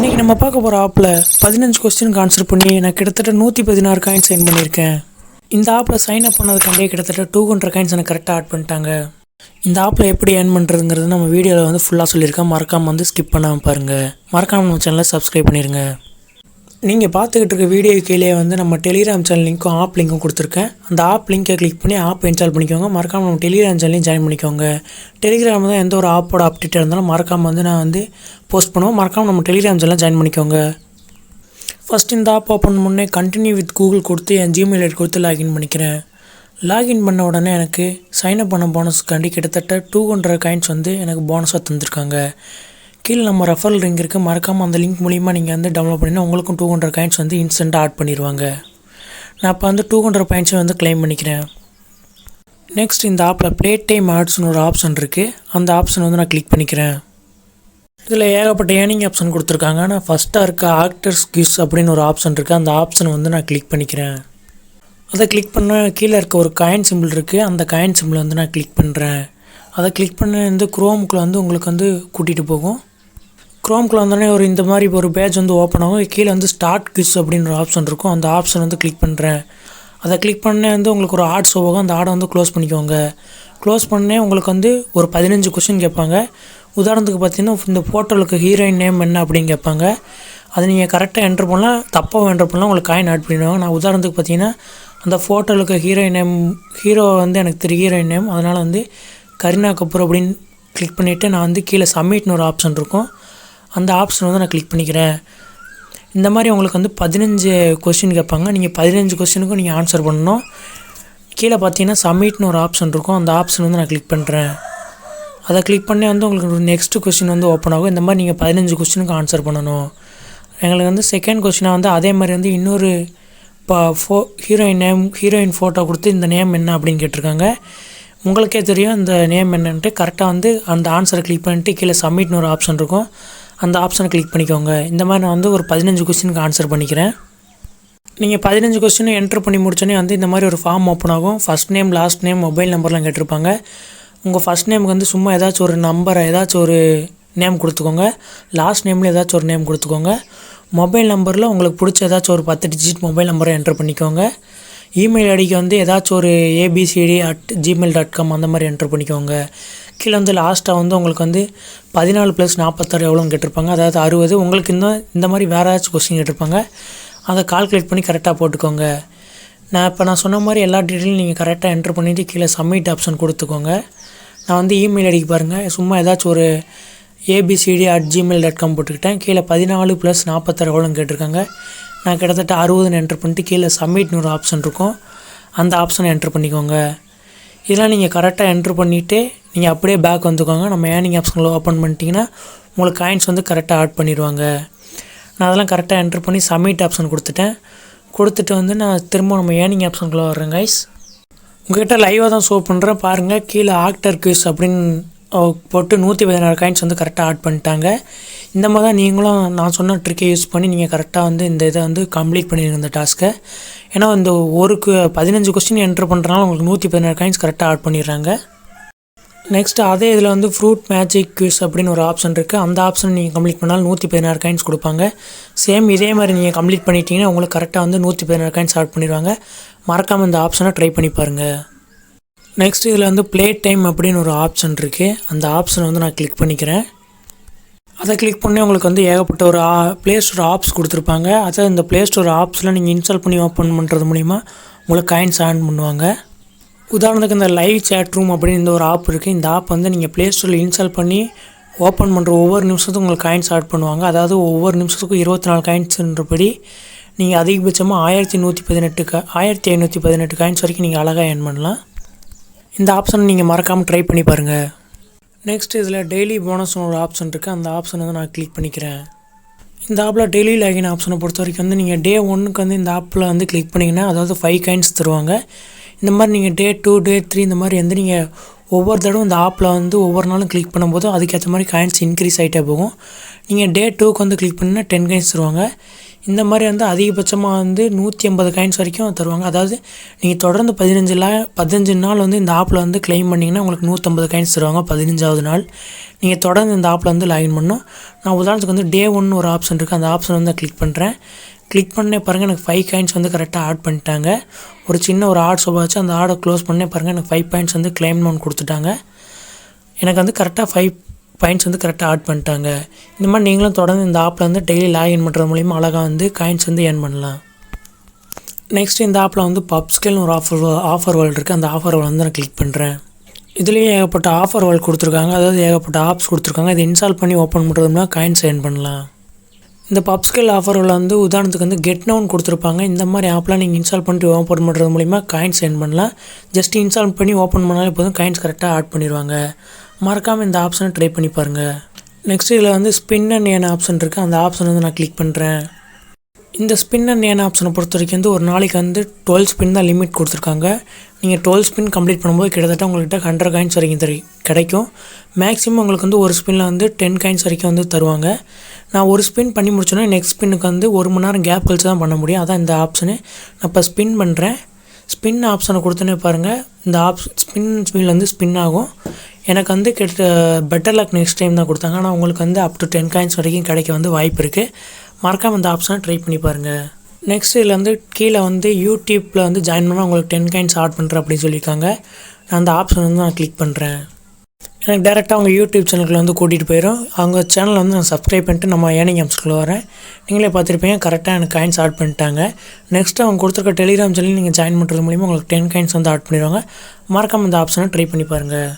இன்றைக்கி நம்ம பார்க்க போகிற ஆப்பில் 15 கொஸ்டினுக்கு ஆன்சர் பண்ணி நான் கிட்டத்தட்ட 116 காயின்ஸ் சைன் பண்ணியிருக்கேன். இந்த ஆப்பில் சைன் அப் பண்ணதுக்காண்டே கிட்டத்தட்ட 200 காயின்ஸ் எனக்கு கரெக்டாக ஆட் பண்ணிட்டாங்க. இந்த ஆப்பில் எப்படி ஏர்ன் பண்ணுறதுங்கிறது நம்ம வீடியோவில் ஃபுல்லாக சொல்லியிருக்கேன். மறக்காமல் ஸ்கிப் பண்ணாமல் பாருங்கள். மறக்காமல் நம்ம சேனலை சப்ஸ்கிரைப் பண்ணிடுங்க. நீங்கள் பார்த்துக்கிட்டு இருக்க வீடியோ கீழே நம்ம டெலிகிராம் சேனல் லிங்க்கும் ஆப் லிங்க்கும் கொடுத்துருக்கேன். அந்த ஆப் லிங்கை கிளிக் பண்ணி ஆப் இன்ஸ்டால் பண்ணிக்கோங்க. மறக்காமல் நம்ம டெலிகிராம் சேனலையும் ஜாயின் பண்ணிக்கோங்க. டெலிகிராம் தான் எந்த ஒரு ஆப்போட அப்டேட் இருந்தாலும் மறக்காமல் நான் போஸ்ட் பண்ணுவோம். மறக்காமல் நம்ம டெலிகிராம் சேனலில் ஜாயின் பண்ணிக்கோங்க. ஃபஸ்ட் இந்த ஆப் ஓப்பன் பண்ணே கண்டினியூ வித் கூகுள் கொடுத்து என் ஜிமெயில் ஐடி கொடுத்து லாகின் பண்ணிக்கிறேன். லாகின் பண்ண உடனே எனக்கு சைன் அப் பண்ண போனஸுக்காண்டி கிட்டத்தட்ட 200 காயின்ஸ் எனக்கு போனஸாக தந்துருக்காங்க. கீழே நம்ம ரெஃபரல் லிங்க் இருக்குது. மறக்காமல் அந்த லிங்க் மூலிமா நீங்கள் டவுன்லோட் பண்ணினா உங்களுக்கும் 200 காயின்ஸ் இன்ஸ்டண்ட்டாக ஆட் பண்ணிடுவாங்க. நான் இப்போ 200 பாயிண்ட்ஸை க்ளைம் பண்ணிக்கிறேன். நெக்ஸ்ட் இந்த ஆப்பில் ப்ளே டைம் ஆட்ஸ்னு ஒரு ஆப்ஷன் இருக்குது. அந்த ஆப்ஷன் நான் கிளிக் பண்ணிக்கிறேன். இதில் ஏகப்பட்ட ஏர்னிங் ஆப்ஷன் கொடுத்துருக்காங்க. நான் ஃபஸ்ட்டாக இருக்க ஆக்டர்ஸ் கிஸ் அப்படின்னு ஒரு ஆப்ஷன் இருக்குது. அந்த ஆப்ஷனை நான் கிளிக் பண்ணிக்கிறேன். அதை கிளிக் பண்ண கீழே இருக்க ஒரு காயின் சிம்பிள் இருக்குது. அந்த காயின் சிம்பிளை நான் கிளிக் பண்ணுறேன். அதை கிளிக் பண்ண குரோமுக்குள்ளே உங்களுக்கு கூட்டிகிட்டு போகும். குரோம்குள்ளே வந்தோடனே இந்த மாதிரி ஒரு பேஜ் ஓப்பன் ஆகும். கீழே ஸ்டார்ட் கிஸ் அப்படின்னு ஒரு ஆப்ஷன் இருக்கும். அந்த ஆப்ஷன் கிளிக் பண்ணுறேன். அதை கிளிக் பண்ணே உங்களுக்கு ஒரு ஆட் ஷோ ஆகும். அந்த ஆடை க்ளோஸ் பண்ணிக்கோங்க. க்ளோஸ் பண்ணே உங்களுக்கு ஒரு 15 கொஸ்டின் கேட்பாங்க. உதாரணத்துக்கு பார்த்தீங்கன்னா இந்த ஃபோட்டோவுக்கு ஹீரோயின் நேம் என்ன அப்படின்னு கேட்பாங்க. அதை நீங்கள் கரெக்டாக என்ட்ரு பண்ணலாம், தப்பாக என்ட்ரு பண்ணலாம், உங்களுக்கு காயின் ஆட் பண்ணிடுவாங்க. நான் உதாரணத்துக்கு பார்த்தீங்கன்னா அந்த ஃபோட்டோவுக்கு ஹீரோயின் நேம் ஹீரோ எனக்கு தெரியும் ஹீரோயின் நேம், அதனால் கரீனா கபூர் அப்படின்னு கிளிக் பண்ணிவிட்டு நான் கீழே சப்மிட்னு ஒரு ஆப்ஷன் இருக்கும். அந்த ஆப்ஷன் நான் கிளிக் பண்ணிக்கிறேன். இந்த மாதிரி உங்களுக்கு 15 கொஸ்டின் கேட்பாங்க. நீங்கள் 15 கொஸ்டினுக்கும் நீங்கள் ஆன்சர் பண்ணணும். கீழே பார்த்தீங்கன்னா சப்மிட்னு ஒரு ஆப்ஷன் இருக்கும். அந்த ஆப்ஷன் நான் கிளிக் பண்ணுறேன். அதை கிளிக் பண்ணி உங்களுக்கு நெக்ஸ்ட் கொஸ்டின் ஓப்பன் ஆகும். இந்த மாதிரி நீங்கள் 15 கொஸ்டினுக்கு ஆன்சர் பண்ணணும். எங்களுக்கு செகண்ட் கொஸ்டினாக அதே மாதிரி இன்னொரு ஹீரோயின் ஃபோட்டோ கொடுத்து இந்த நேம் என்ன அப்படின்னு கேட்டிருக்காங்க. உங்களுக்கே தெரியும் இந்த நேம் என்னன்ட்டு. கரெக்டாக அந்த ஆன்சரை கிளிக் பண்ணிட்டு கீழே சப்மிட்னு ஒரு ஆப்ஷன் இருக்கும். அந்த ஆப்ஷனை கிளிக் பண்ணிக்கோங்க. இந்த மாதிரி நான் ஒரு 15 கொஸ்டினுக்கு ஆன்சர் பண்ணிக்கிறேன். நீங்கள் 15 கொஸ்டினும் என்ட்ரு பண்ணி முடிச்சோன்னே இந்த மாதிரி ஒரு ஃபார்ம் ஓப்பன் ஆகும். First name, last name, mobile நம்பர்லாம் கேட்டிருப்பாங்க. உங்கள் ஃபஸ்ட் நேமுக்கு சும்மா ஏதாச்சும் ஒரு நம்பரை ஏதாச்சும் ஒரு நேம் கொடுத்துக்கோங்க. லாஸ்ட் நேமில் ஏதாச்சும் ஒரு நேம் கொடுத்துக்கோங்க. மொபைல் நம்பரில் உங்களுக்கு பிடிச்ச ஏதாச்சும் ஒரு 10 டிஜிட் மொபைல் நம்பரை என்ட்ரு பண்ணிக்கோங்க. இமெயில் ஐடிக்கு ஏதாச்சும் ஒரு abcd@gmail.com அந்த மாதிரி என்ட்ரு பண்ணிக்கோங்க. கீழே லாஸ்ட்டாக உங்களுக்கு 14 + 46 எவ்வளோன்னு கேட்டிருப்பாங்க. அதாவது 60. உங்களுக்கு இந்த மாதிரி வேறு ஏதாச்சும் கொஸ்டின் கேட்டிருப்பாங்க. அதை கால்குலேட் பண்ணி கரெக்டாக போட்டுக்கோங்க. நான் சொன்ன மாதிரி எல்லா டீட்டெயிலும் நீங்கள் கரெக்டாக என்ட்ரு பண்ணிவிட்டு கீழே சப்மிட் ஆப்ஷன் கொடுத்துக்கோங்க. நான் இமெயில் ஐடிக்கு பாருங்கள், சும்மா ஏதாச்சும் ஒரு abcd@gmail.com போட்டுக்கிட்டேன். கீழே 14 + 46 எவ்வளோன்னு கேட்டிருக்காங்க. நான் கிட்டத்தட்ட 60ன்னு என்ட்ரு பண்ணிட்டு கீழே சப்மிட்னு ஒரு ஆப்ஷன் இருக்கும். அந்த ஆப்ஷனை என்ட்ரு பண்ணிக்கோங்க. இதெல்லாம் நீங்கள் கரெக்டாக என்ட்ரு பண்ணிவிட்டு நீங்கள் அப்படியே பேக் வந்துக்கோங்க. நம்ம ஏர்னிங் ஆப்ஷனில் ஓப்பன் பண்ணிட்டீங்கன்னா உங்களுக்கு காயின்ஸ் கரெக்டாக ஆட் பண்ணிடுவாங்க. நான் அதெல்லாம் கரெக்டாக என்ட்ரு பண்ணி சப்மிட் ஆப்ஷன் கொடுத்துட்டு நான் திரும்ப நம்ம ஏர்னிங் ஆப்ஷனுக்குள்ளே வர்றேன் கைஸ். உங்கள்கிட்ட லைவாக தான் ஷோ பண்ணுறேன் பாருங்கள். கீழே ஆக்டர் கிஸ் அப்படின்னு போட்டு 116 காயின்ஸ் கரெக்டாக ஆட் பண்ணிட்டாங்க. இந்த மாதிரி தான் நீங்களும் நான் சொன்ன ட்ரிக்கை யூஸ் பண்ணி நீங்கள் கரெக்டாக இந்த இதை கம்ப்ளீட் பண்ணிடுங்க இந்த டாஸ்க்கை. ஏன்னா இந்த 15 கொஸ்டின் என்ட்ரு பண்ணுறனால உங்களுக்கு 116 காயின்ஸ் கரெக்டாக ஆட் பண்ணிடுறாங்க. நெக்ஸ்ட்டு அதே இதில் ஃப்ரூட் மேஜிக் குவிஸ் அப்படின்னு ஒரு ஆப்ஷன் இருக்குது. அந்த ஆப்ஷன் நீங்கள் கம்ப்ளீட் பண்ணாலும் 116 காயின்ஸ் கொடுப்பாங்க. சேம் இதே மாதிரி நீங்கள் கம்ப்ளீட் பண்ணிட்டீங்கன்னா உங்களுக்கு கரெக்டாக 116 காயின்ஸ் ஆட் பண்ணிடுவாங்க. மறக்காமல் இந்த ஆப்ஷனை ட்ரை பண்ணி பாருங்கள். நெக்ஸ்ட் இதில் ப்ளே டைம் அப்படின்னு ஒரு ஆப்ஷன் இருக்குது. அந்த ஆப்ஷனை நான் கிளிக் பண்ணிக்கிறேன். அதை கிளிக் பண்ணி உங்களுக்கு ஏகப்பட்ட ஒரு ப்ளே ஸ்டோர் ஆப்ஸ் கொடுத்துருப்பாங்க. அதாவது இந்த ப்ளே ஸ்டோர் ஆப்ஸில் நீங்கள் இன்ஸ்டால் பண்ணி ஓப்பன் பண்ணுறது மூலிமா உங்களுக்கு காயின்ஸ் ஆன் பண்ணுவாங்க. உதாரணத்துக்கு இந்த லைவ் சேட் ரூம் அப்படின்னு இந்த ஒரு ஆப் இருக்குது. இந்த ஆப் நீங்கள் ப்ளே ஸ்டோரில் இன்ஸ்டால் பண்ணி ஓப்பன் பண்ணுற ஒவ்வொரு நிமிஷத்துக்கும் உங்களுக்கு காயின்ஸ் ஆட் பண்ணுவாங்க. அதாவது ஒவ்வொரு நிமிஷத்துக்கும் 24 காயின்ஸுன்றபடி நீங்கள் அதிகபட்சமாக 1518 காயின்ஸ் வரைக்கும் நீங்கள் அழகாக ஏர்ன் பண்ணலாம். இந்த ஆப்ஷன் நீங்கள் மறக்காமல் ட்ரை பண்ணி பாருங்கள். நெக்ஸ்ட் இதில் டெய்லி போனஸ்னு ஒரு ஆப்ஷன் இருக்குது. அந்த ஆப்ஷனை நான் கிளிக் பண்ணிக்கிறேன். இந்த ஆப்பில் டெய்லி லாகின் ஆப்ஷனை பொறுத்த வரைக்கும் நீங்கள் டே 1க்கு இந்த ஆப்பில் கிளிக் பண்ணிங்கன்னா அதாவது 5 காயின்ஸ் தருவாங்க. இந்த மாதிரி நீங்கள் டே 2, டே 3 இந்த மாதிரி நீங்கள் ஒவ்வொரு தடவை இந்த ஆப்பில் ஒவ்வொரு நாளும் கிளிக் பண்ணும்போது அதுக்கேற்ற மாதிரி காயின்ஸ் இன்க்ரீஸ் ஆகிட்டே போகும். நீங்கள் டே 2க்கு கிளிக் பண்ணிங்கன்னா 10 காயின்ஸ் தருவாங்க. இந்த மாதிரி வந்து அதிகபட்சமாக வந்து 150 காயின்ஸ் வரைக்கும் தருவாங்க. அதாவது நீங்கள் தொடர்ந்து 15 நாள் வந்து இந்த ஆப்பில் வந்து கிளைம் பண்ணிங்கன்னா உங்களுக்கு 150 காயின்ஸ் தருவாங்க 15வது நாள். நீங்கள் தொடர்ந்து இந்த ஆப்பில் வந்து லாகின் பண்ணணும். நான் உதாரணத்துக்கு வந்து டே 1 ஒரு ஆப்ஷன் இருக்குது, அந்த ஆப்ஷன் வந்து கிளிக் பண்ணுறேன். கிளிக் பண்ணே பாருங்கள் எனக்கு 5 காயின்ஸ் வந்து கரெக்டாக ஆட் பண்ணிட்டாங்க. ஒரு சின்ன ஒரு ஆட் ஷோ வச்சு அந்த ஆடை க்ளோஸ் பண்ணே பாருங்கள் எனக்கு 5 பாயிண்ட்ஸ் வந்து கிளைம் ஒன்று கொடுத்துட்டாங்க. எனக்கு வந்து கரெக்டாக 5 பாயிண்ட்ஸ் வந்து கரெக்டாக ஆட் பண்ணிட்டாங்க. இந்த மாதிரி நீங்களும் தொடர்ந்து இந்த ஆப்பில் வந்து டெய்லி லாகின் பண்ணுறது மூலிமா அழகாக வந்து காயின்ஸ் வந்து ஏர்ன் பண்ணலாம். நெக்ஸ்ட் இந்த ஆப்பில் வந்து பப்ஸ்கேல்னு ஒரு ஆஃபர் வேர்ல்டு இருக்குது. அந்த ஆஃபர் வேர்ல்டு வந்து நான் கிளிக் பண்ணுறேன். இதுலேயே ஏகப்பட்ட ஆஃபர் வேர்ல்டு கொடுத்துருக்காங்க, அதாவது ஏகப்பட்ட ஆப்ஸ் கொடுத்துருக்காங்க. இதை இன்ஸ்டால் பண்ணி ஓப்பன் பண்ணுறதுனா காயின்ஸ் ஏர்ன் பண்ணலாம். இந்த பப்ஸ்கேல் ஆஃபரில் வந்து உதாரணத்துக்கு வந்து கெட் நவுன் கொடுத்துருப்பாங்க. இந்த மாதிரி ஆப்லாம் நீங்கள் இன்ஸ்டால் பண்ணிட்டு ஓப்பன் பண்ணுறது மூலிமா காயின்ஸ் ஏர்ன் பண்ணலாம். ஜஸ்ட் இன்ஸ்டால் பண்ணி ஓப்பன் பண்ணாலே போதும், காயின்ஸ் கரெக்டாக ஆட் பண்ணிடுவாங்க. மறக்காமல் இந்த ஆப்ஷனை ட்ரை பண்ணி பாருங்கள். நெக்ஸ்ட் இதில் வந்து ஸ்பின் அண்ட் ஏர்ன் ஆப்ஷன் இருக்குது, அந்த ஆப்ஷன் வந்து நான் கிளிக் பண்ணுறேன். இந்த ஸ்பின் அண்ட் ஏர்ன் ஆப்ஷனை பொறுத்த வரைக்கும் வந்து ஒரு நாளைக்கு வந்து 12 ஸ்பின் தான் லிமிட் கொடுத்துருக்காங்க. நீங்கள் 12 ஸ்பின் கம்ப்ளீட் பண்ணும்போது கிட்டத்தட்ட உங்கள்கிட்ட 100 காயின்ஸ் வரைக்கும் கிடைக்கும். மேக்ஸிமம் உங்களுக்கு வந்து ஒரு ஸ்பின்னில் வந்து 10 காயின்ஸ் வரைக்கும் வந்து தருவாங்க. நான் ஒரு ஸ்பின் பண்ணி முடிச்சோன்னா நெக்ஸ்ட் ஸ்பின்னுக்கு வந்து 1 மணி நேரம் கேப் கழிச்சு தான் பண்ண முடியும். அதான் இந்த ஆப்ஷனு. நான் இப்போ ஸ்பின் பண்ணுறேன். ஸ்பின் ஆப்ஷனை கொடுத்தோன்னே பாருங்கள் இந்த ஸ்பின்னில் வந்து ஸ்பின் ஆகும். எனக்கு வந்து பெட்டர் லக் நெக்ஸ்ட் டைம் தான் கொடுத்தாங்க. ஆனால் உங்களுக்கு வந்து அப் டு 10 காயின்ஸ் வரைக்கும் கிடைக்க வந்து வாய்ப்பு இருக்குது. மறக்காமல் இந்த ஆப்ஷனை ட்ரை பண்ணி பாருங்கள். நெக்ஸ்ட் இதில் வந்து கீழே வந்து யூடியூப்பில் வந்து ஜாயின் பண்ணால் உங்களுக்கு 10 காயின்ஸ் ஆட் பண்ணுறேன் அப்படின்னு சொல்லியிருக்காங்க. நான் அந்த ஆப்ஷன் வந்து நான் கிளிக் பண்ணுறேன். எனக்கு டேரெக்டாக அவங்க யூடியூப் சேனலுக்குள்ள வந்து கூட்டிகிட்டு போயிடும். அவங்க சேனலை வந்து நான் சப்ஸ்கிரைப் பண்ணிட்டு நம்ம ஏர்னிங் ஆப்ஸ்க்குள்ளே வரேன். நீங்களே பார்த்துருப்பீங்க, கரெக்டாக எனக்கு காயின்ஸ் ஆட் பண்ணிட்டாங்க. நெக்ஸ்ட்டு அவங்க கொடுத்துருக்க டெலிகிராம் சேனல் நீங்கள் ஜாயின் பண்ணுறது மூலிமா உங்களுக்கு 10 காயின்ஸ் வந்து ஆட் பண்ணிடுவாங்க. மறக்காமல் இந்த ஆப்ஷனை ட்ரை பண்ணி பாருங்கள்.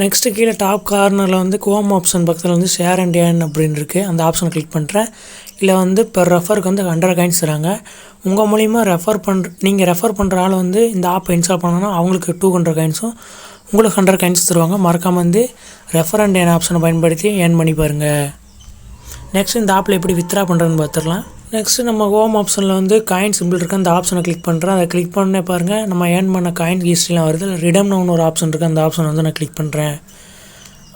நெக்ஸ்ட்டு கீழே டாப் கார்னரில் வந்து ஹோம் ஆப்ஷன் பக்கத்தில் வந்து ஷேர் அண்ட் ஏர்ன் அப்படின்னு இருக்குது, அந்த ஆப்ஷனை கிளிக் பண்ணுறேன். இல்லை வந்து இப்போ ரெஃபருக்கு வந்து 100 காயின்ஸ் தராங்க. உங்கள் மூலிமா நீங்கள் ரெஃபர் பண்ணுற ஆள் வந்து இந்த ஆப்பை இன்ஸ்டால் பண்ணோன்னா அவங்களுக்கு 200 காயின்ஸும் உங்களுக்கு 100 காயின்ஸ் தருவாங்க. மறக்காமல் வந்து ரெஃபர் அண்ட் ஏர்ன் ஆப்ஷனை பயன்படுத்தி ஏர்ன் பண்ணி பாருங்கள். நெக்ஸ்ட் இந்த ஆப்பில் எப்படி வித்ரா பண்ணுறதுன்னு பார்த்துடலாம். நெக்ஸ்ட்டு நம்ம ஹோம் ஆப்ஷனில் வந்து காயின் சிம்பிள் இருக்குது, அந்த ஆப்ஷனை கிளிக் பண்ணுறேன். அதை கிளிக் பண்ணே பாருங்கள் நம்ம ஏர்ன் பண்ண காயின் ஹிஸ்ட்ரிலாம் வருது. ரிடம் நவுன்னு ஒரு ஆப்ஷன் இருக்குது, அந்த ஆப்ஷனை வந்து நான் கிளிக் பண்ணுறேன்.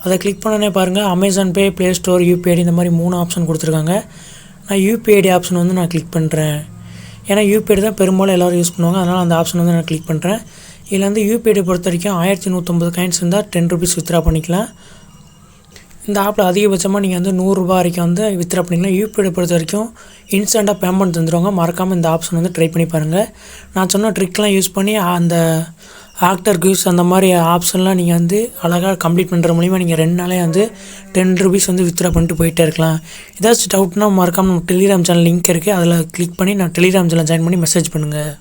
அதை கிளிக் பண்ணனே பாருங்கள் அமேசான் பே, ப்ளே ஸ்டோர், யூபிஐடி இந்த மாதிரி 3 ஆப்ஷன் கொடுத்துருக்காங்க. நான் யூபிஐடி ஆப்ஷன் வந்து நான் கிளிக் பண்ணுறேன். ஏன்னா யூபிஐடி தான் பெரும்பாலும் எல்லோரும் யூஸ் பண்ணுவாங்க, அதனால் அந்த ஆப்ஷன் வந்து நான் கிளிக் பண்ணுறேன். இதில் வந்து யூபிஐடி பொறுத்த வரைக்கும் 1150 காயின்ஸ் இருந்தால் 10 ருபீஸ் வித்ரா பண்ணிக்கலாம். இந்த ஆப்பில் அதிகபட்சமாக நீங்கள் வந்து 100 ரூபா வரைக்கும் வந்து வித்ரா பண்ணிக்கலாம். யூபிஐடி பொறுத்த வரைக்கும் இன்ஸ்டண்ட்டாக பேமெண்ட் தந்துடுவாங்க. மறக்காமல் இந்த ஆப்ஷன் வந்து ட்ரை பண்ணி பாருங்கள். நான் சொன்ன ட்ரிக்லாம் யூஸ் பண்ணி அந்த ஆக்டர் கிவ்ஸ் அந்த மாதிரி ஆப்ஷன்லாம் நீங்கள் வந்து அழகாக கம்ப்ளீட் பண்ணுற மூலிமா நீங்கள் 2 நாளே வந்து 10 ருபீஸ் வந்து வித்ரா பண்ணிட்டு போயிட்டே இருக்கலாம். ஏதாச்சும் டவுட்னா மறக்காமல் நம்ம டெலிகிராம் சேனல் லிங்க் இருக்குது, அதில் கிளிக் பண்ணி நான் டெலிகிராம் சேனல் ஜாயின் பண்ணி மெசேஜ் பண்ணுங்கள்.